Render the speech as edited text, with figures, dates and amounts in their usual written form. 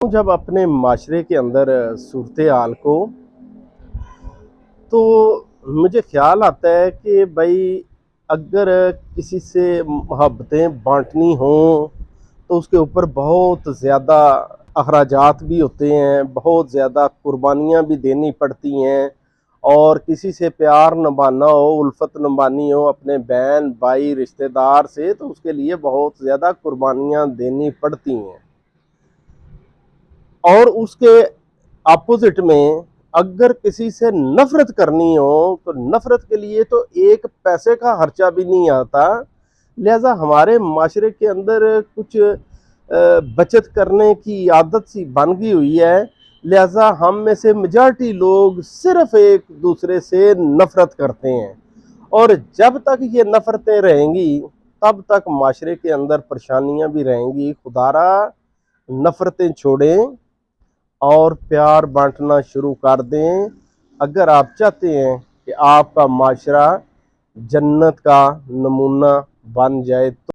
जब अपने माशरे के अंदर सूरत हाल को तो मुझे ख्याल आता है कि भाई अगर किसी से मोहब्बतें बांटनी हों तो उसके ऊपर बहुत ज़्यादा अखराजात भी होते हैं, बहुत ज़्यादा कुर्बानियाँ भी देनी पड़ती हैं। और किसी से प्यार निभाना हो, उल्फत निभानी हो अपने बहन भाई रिश्तेदार से, तो उसके लिए बहुत ज़्यादा कुर्बानियाँ देनी पड़ती हैं। और उसके अपोजिट में अगर किसी से नफरत करनी हो तो नफरत के लिए तो एक पैसे का खर्चा भी नहीं आता। लिहाजा हमारे माशरे के अंदर कुछ बचत करने की आदत सी बन गई हुई है। लिहाजा हम में से मेजॉरिटी लोग सिर्फ एक दूसरे से नफरत करते हैं, और जब तक ये नफरतें रहेंगी तब तक माशरे के अंदर परेशानियां भी रहेंगी। खुदारा नफरतें छोड़ें और प्यार बांटना शुरू कर दें, अगर आप चाहते हैं कि आपका माशरा जन्नत का नमूना बन जाए तो।